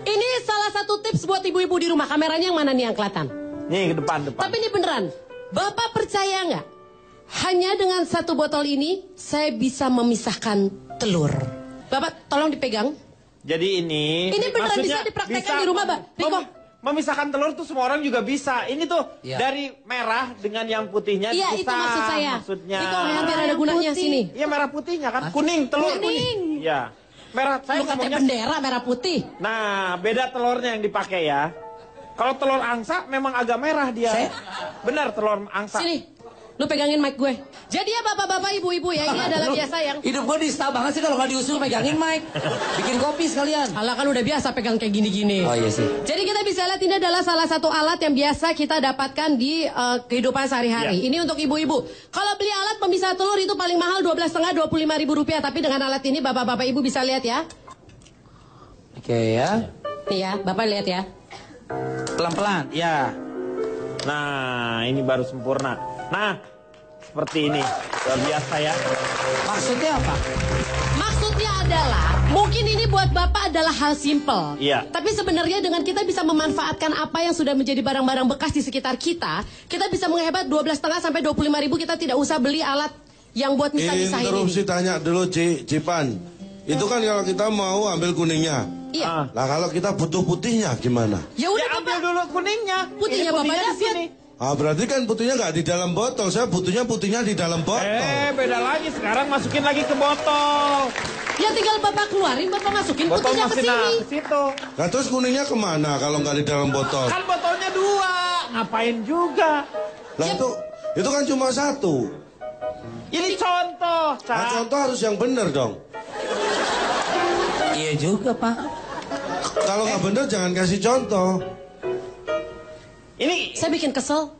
Ini salah satu tips buat ibu-ibu di rumah. Kameranya yang mana nih yang kelihatan? Nih, ke depan. Tapi ini beneran. Bapak percaya nggak? Hanya dengan satu botol ini, saya bisa memisahkan telur. Bapak, tolong dipegang. Jadi ini beneran bisa dipraktekkan di rumah, Mbak. Memisahkan telur tuh semua orang juga bisa. Ini tuh dari merah dengan yang putihnya Iya, itu maksud saya. Maksudnya. Itu hampir ada gunanya sini. Iya, merah putihnya kan. Kuning, telur kuning. Iya. Merah, saya lu katanya bendera merah putih. Nah, beda telurnya yang dipakai ya. Kalau telur angsa memang agak merah dia. Benar, telur angsa. Sini, lu pegangin mic gue. Jadi ya bapak-bapak, ibu-ibu ya, ini adalah biasa yang... Hidup gue dista banget sih kalau nggak diusul pegangin mic. Bikin kopi sekalian. Alah kan udah biasa pegang kayak gini-gini. Oh iya sih. Jadi kita bisa lihat ini adalah salah satu alat yang biasa kita dapatkan di kehidupan sehari-hari. Ini untuk ibu-ibu. Kalau beli alat pemisah telur itu paling mahal 12,5 Rp25.000. Tapi dengan alat ini bapak-bapak ibu bisa lihat ya. Oke ya. Nih ya, bapak lihat ya. Pelan-pelan, ya. Nah, ini baru sempurna. Nah, seperti ini. Luar biasa ya. Maksudnya apa? Maksudnya adalah, mungkin ini buat bapak adalah hal simple. Iya. Tapi sebenarnya dengan kita bisa memanfaatkan apa yang sudah menjadi barang-barang bekas di sekitar kita bisa menghebat 12,5 sampai 25.000. Kita tidak usah beli alat yang buat misah-misahin ini. Interupsi tanya dulu, Cipan. Itu kan kalau kita mau ambil kuningnya. Iya. Lah kalau kita butuh putihnya gimana? Ya udah ambil bapak. dulu kuningnya. Putihnya Ini bapak di dapat. sini. Ah, berarti kan putihnya nggak di dalam botol. Saya butuhnya putihnya di dalam botol. Beda lagi. Sekarang masukin lagi ke botol. Ya tinggal bapak keluarin, bapak masukin Botol putihnya ke masukin sini. ke situ. Nah terus kuningnya kemana kalau nggak di dalam botol? Kan botolnya 2. Ngapain juga? Lah itu kan cuma satu. Ini contoh, Nah, contoh harus yang benar dong. Iya juga Pak. Kalau nggak benar jangan kasih contoh. Ini Saya bikin kesel.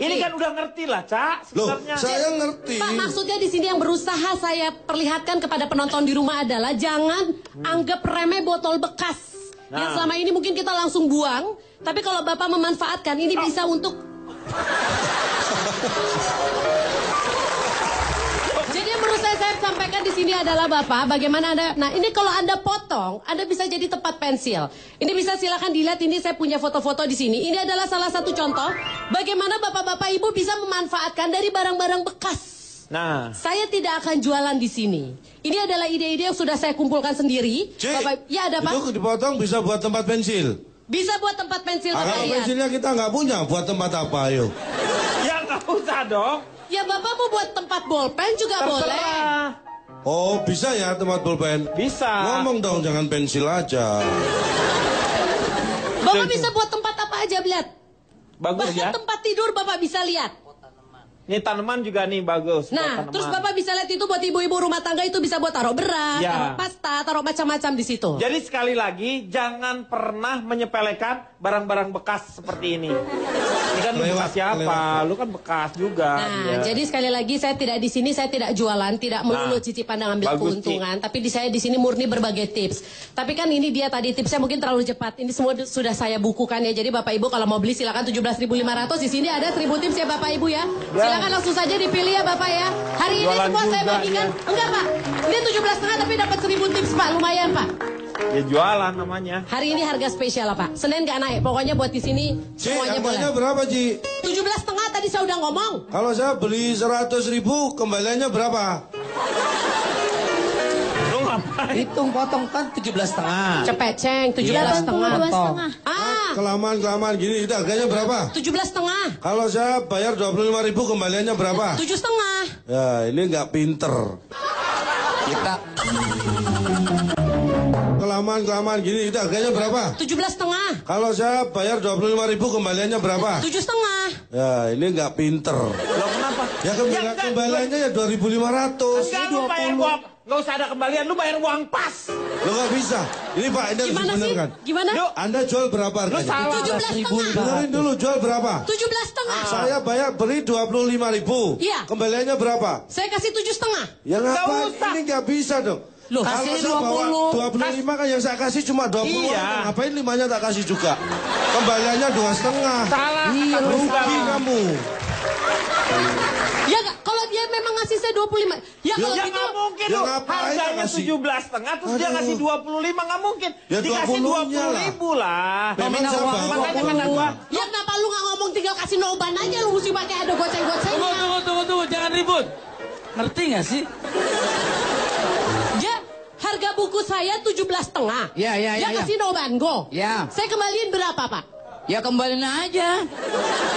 Ini kan udah ngerti lah, Cak. Loh, Sebenarnya. saya ngerti. Pak, maksudnya di sini yang berusaha saya perlihatkan kepada penonton di rumah adalah jangan anggap remeh botol bekas. Yang selama ini mungkin kita langsung buang, tapi kalau Bapak memanfaatkan ini bisa untuk... Jadi yang berusaha saya sampaikan di sini adalah Bapak, bagaimana Anda... Nah, ini kalau Anda potong, Anda bisa jadi tempat pensil. Ini bisa silakan dilihat, ini saya punya foto-foto di sini. Ini adalah salah satu contoh bagaimana Bapak-bapak Ibu bisa memanfaatkan dari barang-barang bekas. Nah, Saya tidak akan jualan di sini. Ini adalah ide-ide yang sudah saya kumpulkan sendiri. Cik, Bapak, ya ada Pak. itu dipotong bisa buat tempat pensil. Bisa buat tempat pensil Ah, Bapak kalau lihat. pensilnya kita nggak punya, buat tempat apa ayo? ya nggak usah dong. Ya Bapak mau buat tempat bolpen juga boleh. Terserah. Oh bisa ya tempat pulpen? Bisa. Ngomong dong jangan pensil aja. Bapak bisa buat tempat apa aja lihat. Bagus Bahkan ya. tempat tidur Bapak bisa lihat. Ini tanaman juga nih bagus. Nah, buat terus tanaman. Bapak bisa lihat itu buat ibu-ibu rumah tangga itu bisa buat taruh beras, Ya. taruh pasta, taruh macam-macam di situ. Jadi sekali lagi jangan pernah menyepelekan barang-barang bekas seperti ini. Ini kan lu bekas siapa? Lu kan bekas juga. Nah, dia. jadi sekali lagi saya tidak di sini, saya tidak jualan, tidak melulu Nah, cicipan dan ambil bagus, keuntungan, tapi saya di sini murni berbagi tips. Tapi kan ini dia tadi tipsnya mungkin terlalu cepat. Ini semua sudah saya bukukan ya. Jadi Bapak Ibu kalau mau beli silakan 17.500. Di sini ada 1.000 tips ya Bapak Ibu ya. Silakan langsung saja dipilih ya Bapak ya. Hari ini Jualan semua saya juga, bagikan. ya. Enggak Pak. Ini 17,5 tapi dapat 1.000 tips Pak. Lumayan Pak. Ya jualan namanya. Hari ini harga spesial lah Pak. Senin nggak naik. Pokoknya buat di sini Ci, semuanya boleh. harganya berapa Ci? 17,5 tadi saya udah ngomong. Kalau saya beli 100.000 kembaliannya berapa? Lu ngapain? Hitung potong kan 17,5. Cepet ceng, 17,5. 82,5. Ah, Kelamaan itu harganya berapa? 17,5. Kalau saya bayar 25.000 kembaliannya berapa? 7,5. Ya ini nggak pinter. Kita Kelamaan itu harganya berapa? 17,5. Kalau saya bayar 25.000 kembaliannya berapa? 7,5. Ya ini nggak pinter. Lo kenapa? Ya kembaliannya ya 2.500. Enggak, lu bayar gua. Nggak usah ada kembalian, lu bayar uang pas. Lo nggak bisa. Ini Pak, ini harus Gimana sih? dibenarkan. Gimana? Anda jual berapa Lu harganya? salah. 17,5. Benerin dulu jual berapa? 17,5. Saya bayar beli 25.000. Iya. Kembaliannya berapa? Saya kasih 7,5. Ya ngapain? usah. Ini nggak bisa dong. Loh, Kalau kasih saya bawa 25 kan yang saya kasih cuma 20. Iya. Ngapain 5-nya tak kasih juga? Kembaliannya 2,5. Salah. Rugi kamu. Ya nggak? Kalau dia memang ngasih saya 25. Ya kalau Ya gitu. nggak mungkin Ya loh. ngapain Harganya kasih? 17,5 terus dia Aduh. ngasih 25 nggak mungkin. Ya Dikasih 20-nya 20.000 lah. Memang Nominal saya uang. bawa Makanya kata 20. gua, Ya kenapa lu nggak ngomong tinggal kasih noban aja, lu mesti pakai ada goceng-gocengnya. Tunggu, jangan ribut. Ngerti nggak sih? Ya, harga buku saya 17,5. Ya. Dia kasih noban go. Ya. Saya kembaliin berapa, Pak? Ya kembaliin aja.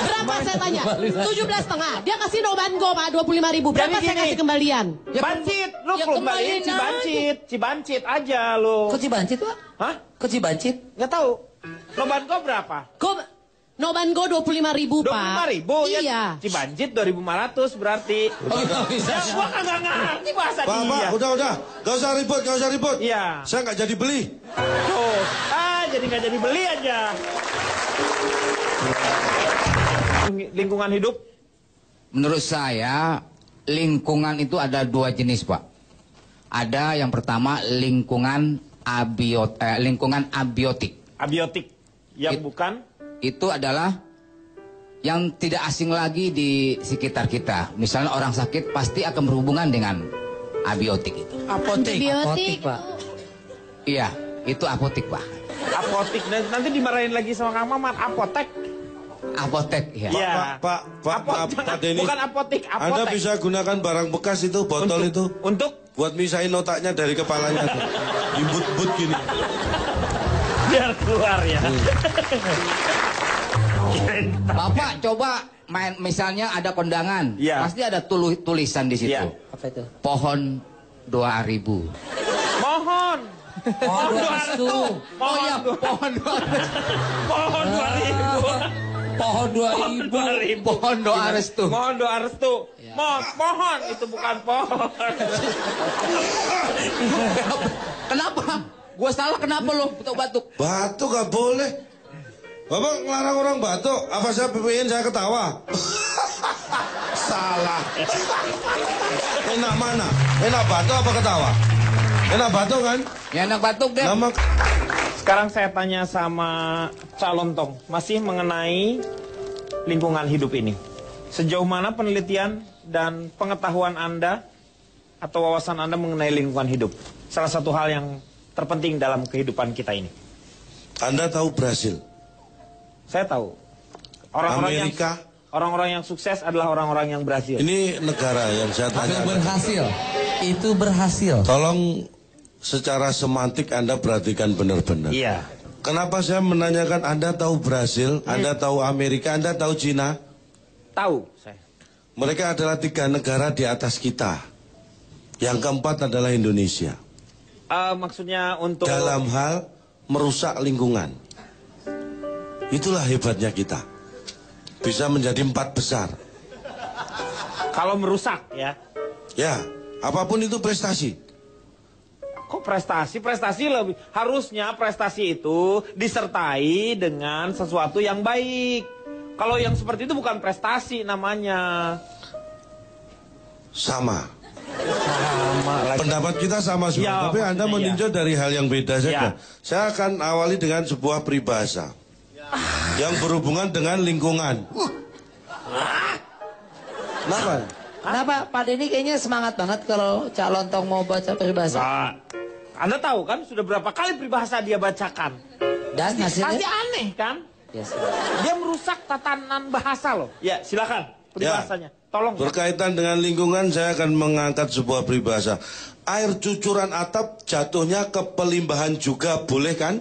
Berapa saya tanya? 17,5. Dia kasih noban go, Pak, 25.000. Berapa Jadi saya gini. kasih kembalian? Ya, Bancit, lu ya kembaliin kembaliin Cibancit aja lu. Kok Cibancit, Pak? Hah? Kok Cibancit? Nggak tahu. Noban kau berapa? Noban go 25.000, Pak. 25.000 Iya. ya. Cibancit 2.500 berarti. Oh, nggak bisa. Ya gua kagak ngerti bahasa Pak, dia. udah. Gak usah ribut. Iya. Saya nggak jadi beli. Tuh. Jadi nggak jadi beli aja. Lingkungan hidup. Menurut saya, lingkungan itu ada dua jenis, Pak. Ada yang pertama lingkungan abiotik. Abiotik. Yang bukan. Itu adalah yang tidak asing lagi di sekitar kita. Misalnya orang sakit pasti akan berhubungan dengan abiotik itu. Antibiotik. Pak. Iya, itu apotik, Pak. Apotik. Nanti dimarahin lagi sama Kang Mamat. Apotek. Apotek, ya. Iya. Pak Denny. Bukan apotik. Apotek. Anda bisa gunakan barang bekas itu, botol itu. Untuk? Buat misahin otaknya dari kepalanya. Dibut-but gini. Biar keluar ya. Bapak coba main, misalnya ada kondangan, Iya. pasti ada tulisan di situ. Iya. Apa itu? Pohon doa ribu. Mohon. Pohon doa restu. Oh iya, pohon doa restu. Pohon 2.000. Pohon 2.000. Pohon doa restu. Mohon doa restu. Mohon itu bukan pohon. Kenapa? Gua salah kenapa lo batuk-batuk? Batuk gak boleh. Bapak ngelarang orang batuk. Apa saya pengen saya ketawa? Salah. Enak mana? Enak batuk apa ketawa? Enak batuk kan? Ya enak batuk deh. Nama Sekarang saya tanya sama calon Tong, masih mengenai lingkungan hidup ini. Sejauh mana penelitian dan pengetahuan Anda atau wawasan Anda mengenai lingkungan hidup? Salah satu hal yang terpenting dalam kehidupan kita ini. Anda tahu Brasil? Saya tahu. Amerika? Orang-orang yang sukses adalah orang-orang yang berhasil. Ini negara yang saya tanya. berhasil. Itu berhasil. Tolong secara semantik Anda perhatikan benar-benar. Iya. Kenapa saya menanyakan Anda tahu Brasil, Anda tahu Amerika, Anda tahu Cina? Tahu saya. Mereka adalah 3 negara di atas kita. Yang keempat adalah Indonesia. Maksudnya untuk Dalam hal merusak lingkungan. Itulah hebatnya kita. Bisa menjadi 4 besar. kalau merusak ya. Ya, apapun itu prestasi. Kok prestasi? Prestasi lebih harusnya prestasi itu disertai dengan sesuatu yang baik. Kalau yang seperti itu bukan prestasi namanya. Sama. Sama lagi. Pendapat kita sama semua, Ya, tapi Anda maksudnya meninjau dari hal yang beda saja. Ya. Saya akan awali dengan sebuah peribahasa yang berhubungan dengan lingkungan. Kenapa? Kenapa Pak Denny kayaknya semangat banget kalau Cak Lontong mau baca peribahasa. Nah, Anda tahu kan sudah berapa kali peribahasa dia bacakan? Dan Pasti hasilnya... aneh kan? Yes. Dia merusak tatanan bahasa loh. Ya silakan peribahasanya. Tolong. Berkaitan dengan lingkungan, saya akan mengangkat sebuah peribahasa. Air cucuran atap jatuhnya ke pelimbahan juga, boleh kan?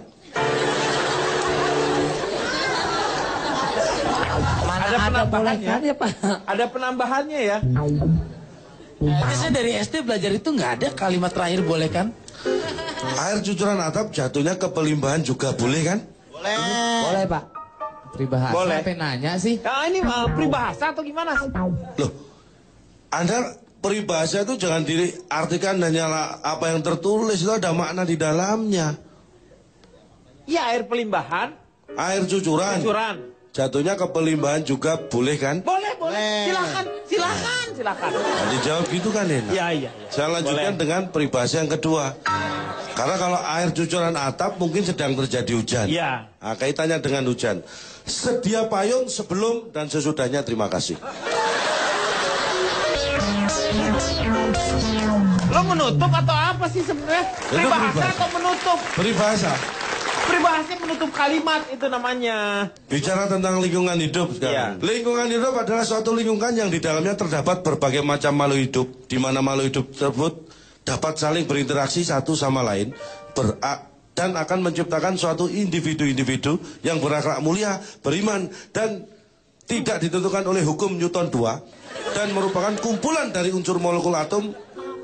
Mana Ada ada penambahannya. boleh kan ya Pak? Ada penambahannya ya. Kayaknya saya dari SD belajar itu nggak ada kalimat terakhir boleh kan? Air cucuran atap jatuhnya ke pelimbahan juga, boleh kan? Boleh Pak. Peribahasa Boleh. apa nanya sih? Nah, ini peribahasa atau gimana sih? Loh, Anda peribahasa itu jangan diartikan hanya apa yang tertulis, itu ada makna di dalamnya. Ya air pelimbahan, Air cucuran cucuran. jatuhnya ke pelimbahan juga, boleh kan? Boleh. Silakan. Nah, dijawab gitu kan enak. Iya. Saya lanjutkan Boleh. dengan peribahasa yang kedua. Karena kalau air cucuran atap mungkin sedang terjadi hujan. Iya. Nah, kaitannya dengan hujan. Sedia payung sebelum dan sesudahnya, terima kasih. Lo menutup atau apa sih sebenarnya? Peribahasa atau menutup? Peribahasa. Peribahasa menutup kalimat itu namanya. Bicara tentang lingkungan hidup sekarang. Iya. Lingkungan hidup adalah suatu lingkungan yang di dalamnya terdapat berbagai macam makhluk hidup, di mana makhluk hidup tersebut dapat saling berinteraksi satu sama lain, dan akan menciptakan suatu individu-individu yang berakhlak mulia, beriman, dan tidak ditentukan oleh hukum Newton 2, dan merupakan kumpulan dari unsur molekul atom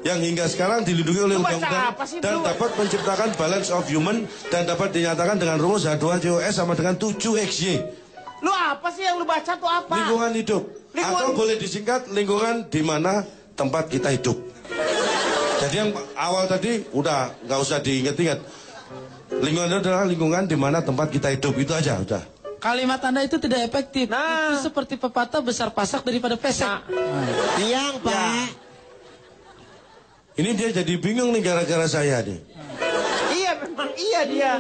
yang hingga sekarang dilindungi oleh undang-undang dan dapat menciptakan balance of human dan dapat dinyatakan dengan rumus H2COS sama dengan 7XY. Lu apa sih yang lu baca tuh apa? Lingkungan hidup. Atau boleh disingkat lingkungan di mana tempat kita hidup. Jadi yang awal tadi udah nggak usah diingat-ingat. Lingkungan itu adalah lingkungan di mana tempat kita hidup, itu aja udah. Kalimat Anda itu tidak efektif. Nah. Itu seperti pepatah besar pasak daripada pesek. Tiang, Pak. Ini dia jadi bingung nih gara-gara saya nih. Iya memang iya dia.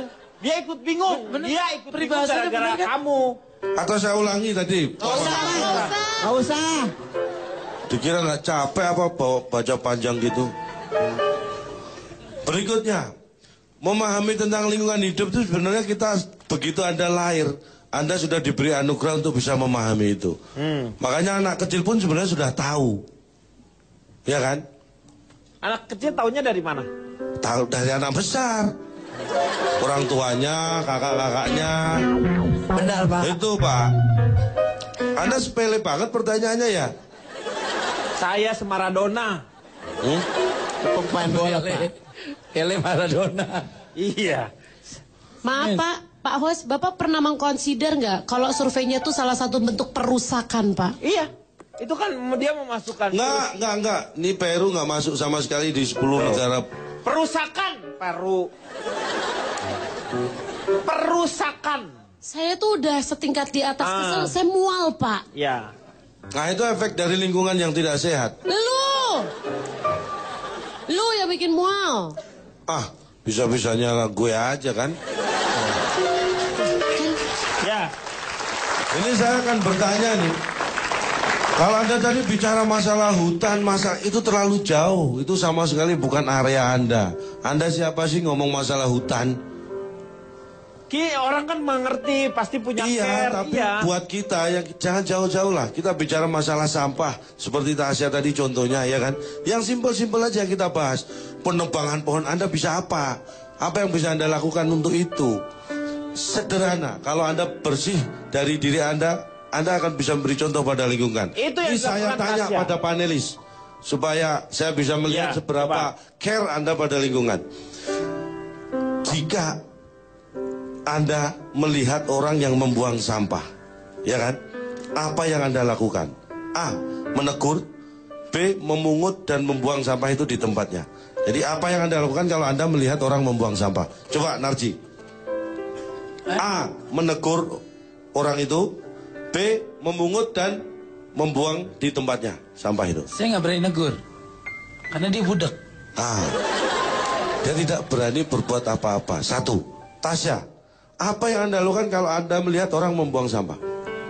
Dia ikut bingung. Dia ikut bingung gara-gara kamu. Atau saya ulangi tadi. Nggak usah. Dikira nggak capek apa baca panjang gitu. Berikutnya, memahami tentang lingkungan hidup itu sebenarnya kita begitu Anda lahir, Anda sudah diberi anugerah untuk bisa memahami itu. Makanya anak kecil pun sebenarnya sudah tahu. Ya kan? Anak kecil taunya dari mana? Tahu dari anak besar. Orang tuanya, kakak-kakaknya. Benar, Pak. Itu, Pak. Anda sepele banget pertanyaannya ya? Saya Maradona. Pemain bola, Pak. Ele Maradona. Iya. Maaf Pak Host, Bapak pernah mengconsider nggak kalau surveinya itu salah satu bentuk perusakan, Pak? Iya. Itu kan dia memasukkan. Enggak. Ini Peru nggak masuk sama sekali di 10 negara. Perusakan. Perusakan. Saya tuh udah setingkat di atas kesel, saya mual, Pak. Ya. Nah itu efek dari lingkungan yang tidak sehat. Lu yang bikin mual. Ah, bisa-bisanya gue aja kan. Ya. Ini saya akan bertanya nih. Kalau Anda tadi bicara masalah hutan, itu terlalu jauh. Itu sama sekali bukan area Anda. Anda siapa sih ngomong masalah hutan? Orang kan mengerti, pasti punya Iya, care. tapi buat kita yang jangan jauh-jauh lah. Kita bicara masalah sampah, seperti Tasya tadi contohnya, ya kan? Yang simpel-simpel aja kita bahas. Penebangan pohon Anda bisa apa? Apa yang bisa Anda lakukan untuk itu? Sederhana. Kalau Anda bersih dari diri Anda akan bisa memberi contoh pada lingkungan. Itu yang ini saya tanya Tasya pada panelis supaya saya bisa melihat seberapa care Anda pada lingkungan. Jika Anda melihat orang yang membuang sampah, ya kan? Apa yang Anda lakukan? A. Menegur. B. Memungut dan membuang sampah itu di tempatnya. Jadi apa yang Anda lakukan kalau Anda melihat orang membuang sampah? Coba Narji. A. Menegur orang itu. B. Memungut dan membuang di tempatnya sampah itu. Saya nggak berani negur. Karena dia budak. Dia tidak berani berbuat apa-apa. Satu. Tasya. Apa yang Anda lakukan kalau Anda melihat orang membuang sampah?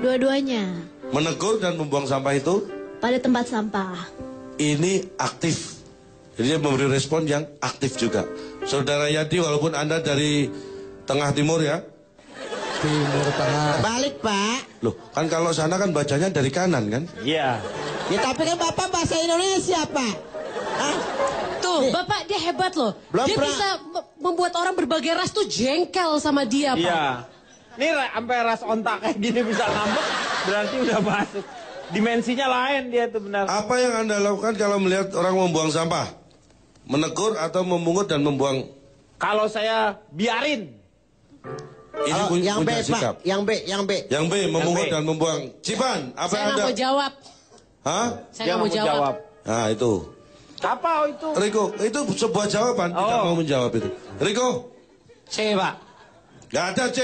Dua-duanya. Menegur dan membuang sampah itu? Pada tempat sampah. Ini aktif. Jadi dia memberi respon yang aktif juga. Saudara Yadi, walaupun Anda dari Tengah Timur ya? Timur Tengah. Balik, Pak. Loh, kan kalau sana kan bacanya dari kanan kan? Iya. Ya tapi kan Bapak bahasa Indonesia, Pak. Hah? Tuh, Bapak dia hebat loh. Belum Dia bisa membuat orang berbagai ras tuh jengkel sama dia, Pak. Iya. Ini sampai ras ontak kayak gini bisa ngambek, berarti udah masuk. Dimensinya lain dia tuh benar. Apa yang Anda lakukan kalau melihat orang membuang sampah? Menegur atau memungut dan membuang? Kalau saya biarin. Ini punya yang B, sikap. Pak. Yang B. Yang B, memungut B. dan membuang. Cipan, apa Saya yang nggak Anda? mau jawab. Hah? Saya nggak mau jawab. Nah, itu. Apa itu? Riko, itu sebuah jawaban, tidak mau menjawab itu. Riko? C, Pak. Gak ada C.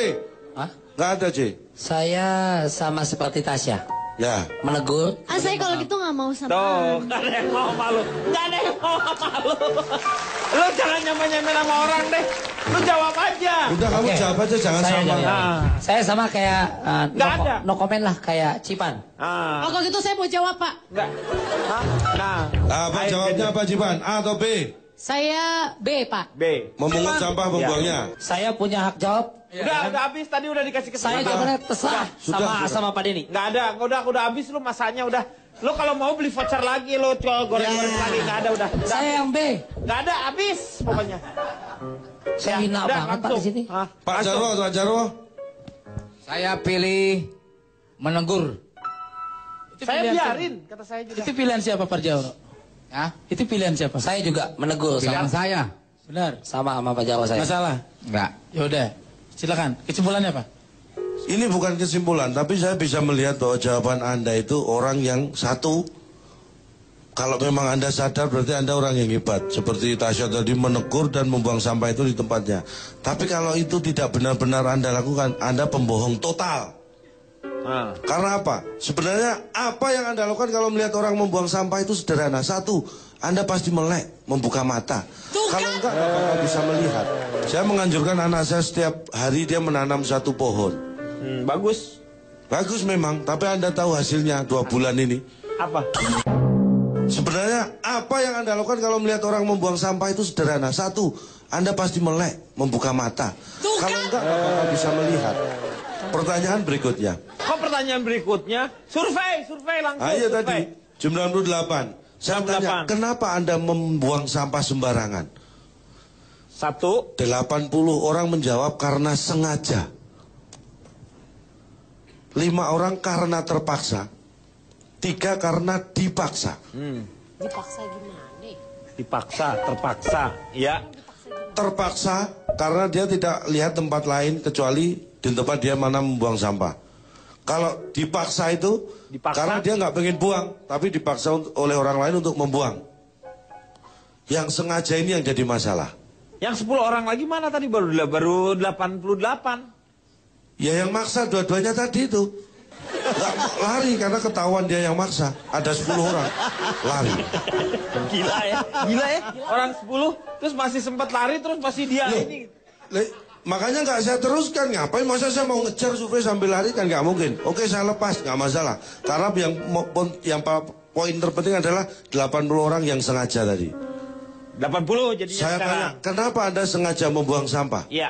Hah? Gak ada C. Saya sama seperti Tasya. Ya. Menegur. Saya kalau gitu nggak mau sama. Tuh, gak ada yang mau sama lu. Gak ada yang mau sama lu. Lu jangan nyamain-nyamain sama orang deh. Lu jawab aja. Udah kamu Oke. jawab aja, jangan Saya sama. jawab. Nah. Saya sama kayak Nggak ada. no comment lah kayak Cipan. Oh, kalau gitu saya mau jawab, Pak. Enggak. Nah. Apa Ayo, jawabnya jadi. apa Jipan? A atau B? Saya B, Pak. B. Memungut sampah membuangnya. Saya punya hak jawab. Udah habis tadi udah dikasih Saya kesempatan. jawabannya terserah Sudah. sama Pak Denny. Enggak ada, udah habis lu masanya udah. Lu kalau mau beli voucher lagi lu goreng-goreng lagi enggak ada udah. Saya yang B. Enggak ada, habis pokoknya. Saya hina udah, banget Pak di langsung. sini. Hah? Pak Langsung. Jarwo, Pak Jarwo. Saya pilih menegur. Saya biarin, kata saya juga. Itu pilihan siapa Pak Jarwo? Ya, Itu pilihan siapa? Saya juga menegur pilihan sama, saya. Benar. sama Pak Jarwo saya. Nggak salah. Enggak. Ya udah. Silakan. Kesimpulannya Pak? Ini bukan kesimpulan, tapi saya bisa melihat bahwa jawaban Anda itu orang yang satu. Kalau memang Anda sadar berarti Anda orang yang hebat. Seperti Tasya tadi menegur dan membuang sampah itu di tempatnya. Tapi kalau itu tidak benar-benar Anda lakukan, Anda pembohong total. Nah. Karena apa? Sebenarnya apa yang Anda lakukan kalau melihat orang membuang sampah itu sederhana. Satu, Anda pasti melek, membuka mata. Kalau enggak, nggak bakal bisa melihat. Saya menganjurkan anak saya setiap hari dia menanam satu pohon. Bagus. Bagus memang, tapi Anda tahu hasilnya 2 bulan ini. Apa? Sebenarnya apa yang Anda lakukan kalau melihat orang membuang sampah itu sederhana. Satu, Anda pasti melek, membuka mata. Kalau enggak, nggak bakal bisa melihat. Pertanyaan berikutnya. Kok pertanyaan berikutnya? Survei langsung. Ayo survei. tadi, jam 68. Saya tanya, 68. kenapa Anda membuang sampah sembarangan? 1. 80 orang menjawab karena sengaja. 5 orang karena terpaksa. 3 karena dipaksa. Dipaksa gimana? Dipaksa, terpaksa. Ya. Terpaksa karena dia tidak lihat tempat lain kecuali di tempat dia mana membuang sampah. Kalau dipaksa itu Dipaksa? karena dia nggak pengen buang, tapi dipaksa oleh orang lain untuk membuang. Yang sengaja ini yang jadi masalah. Yang 10 orang lagi mana tadi? Baru 88. Ya yang maksa dua-duanya tadi itu. Nggak lari karena ketahuan dia yang maksa. Ada 10 orang lari. Gila ya. Orang 10 terus masih sempat lari terus masih dia Loh, ini. makanya nggak saya teruskan. Ngapain masa saya mau ngejar survei sambil lari kan nggak mungkin. Oke saya lepas nggak masalah. Karena yang poin terpenting adalah 80 orang yang sengaja tadi. 80 jadinya Saya sekarang. tanya, kenapa Anda sengaja membuang sampah? Iya.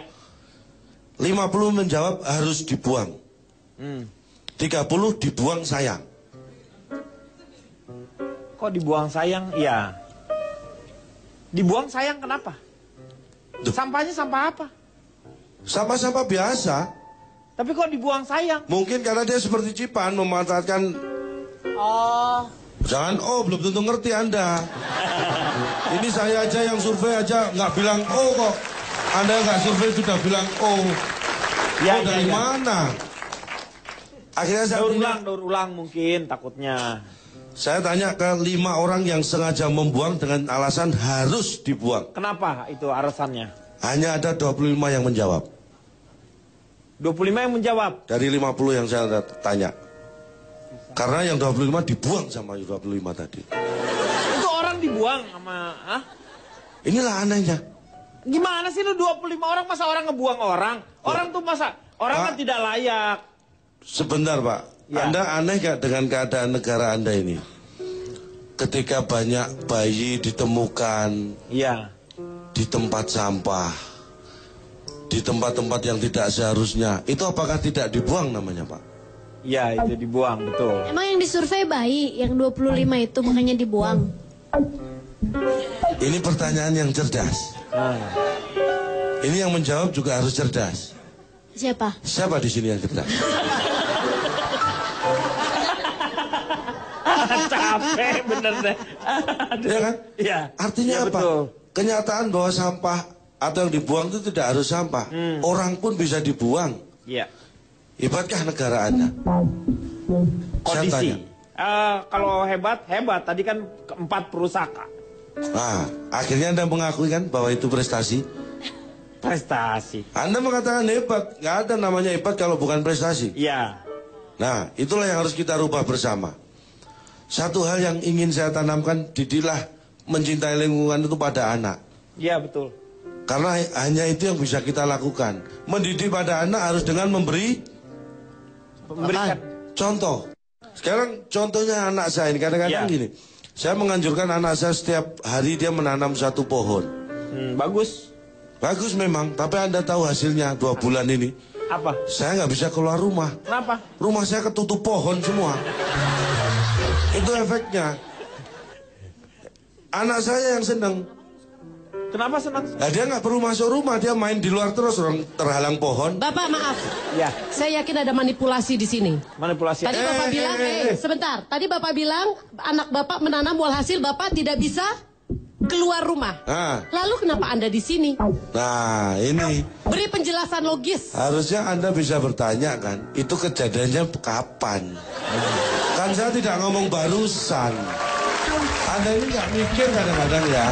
50 menjawab harus dibuang. 30 dibuang sayang. Kok dibuang sayang? Iya. Dibuang sayang kenapa? Duh. Sampahnya sampah apa? Sampah-sampah biasa. Tapi kok dibuang sayang? Mungkin karena dia seperti Cipan memanfaatkan. Jangan belum tentu ngerti Anda. Ini saya aja yang survei aja nggak bilang kok. Anda nggak survei sudah bilang Ya, dari ya. mana? Akhirnya Daur ulang mungkin takutnya. saya tanya ke 5 orang yang sengaja membuang dengan alasan harus dibuang. Kenapa itu alasannya? Hanya ada 25 yang menjawab. 25 yang menjawab. Dari 50 yang saya tanya. Karena yang 25 dibuang sama 25 tadi. Itu orang dibuang sama... Hah? Inilah anehnya. Gimana sih lu 25 orang masa orang ngebuang orang? Orang tuh masa... Orang kan Pak. tidak layak. Sebentar Pak. Ya. Anda aneh gak dengan keadaan negara Anda ini? Ketika banyak bayi ditemukan Iya. di tempat sampah, di tempat-tempat yang tidak seharusnya, itu apakah tidak dibuang namanya Pak? Iya itu dibuang betul. Emang yang disurvei bayi, yang 25 itu makanya dibuang. Ini pertanyaan yang cerdas. Nah. Ini yang menjawab juga harus cerdas. Siapa? Siapa di sini yang cerdas? Capek bener deh. Ya kan? Iya. Artinya Ya, apa? betul. Kenyataan bahwa sampah atau yang dibuang itu tidak harus sampah. Orang pun bisa dibuang. Iya. Hebatkah negara Anda? Saya Kondisi. tanya. Kalau hebat. Tadi kan 4 perusaka. Nah, akhirnya Anda mengakui kan bahwa itu prestasi? Prestasi. Anda mengatakan hebat. Nggak ada namanya hebat kalau bukan prestasi. Iya. Nah, itulah yang harus kita rubah bersama. Satu hal yang ingin saya tanamkan, didiklah mencintai lingkungan itu pada anak. Iya betul. Karena hanya itu yang bisa kita lakukan. Mendidik pada anak harus dengan Memberikan. contoh. Sekarang contohnya anak saya ini kadang-kadang Ya. gini. Saya menganjurkan anak saya setiap hari dia menanam satu pohon. Bagus. Bagus memang, tapi Anda tahu hasilnya 2 bulan ini. Apa? Saya nggak bisa keluar rumah. Kenapa? Rumah saya ketutup pohon semua. Itu efeknya. Anak saya yang seneng. Kenapa senang? Nah, dia nggak perlu masuk rumah, dia main di luar terus, orang terhalang pohon. Bapak maaf, Ya, saya yakin ada manipulasi di sini. manipulasi. Tadi Bapak bilang, sebentar. Tadi Bapak bilang anak Bapak menanam walhasil Bapak tidak bisa keluar rumah. Nah, Lalu kenapa Anda di sini? nah ini Beri penjelasan logis. harusnya Anda bisa bertanya kan, itu kejadiannya kapan? Kan saya tidak ngomong barusan. Anda ini nggak mikir kadang-kadang ya.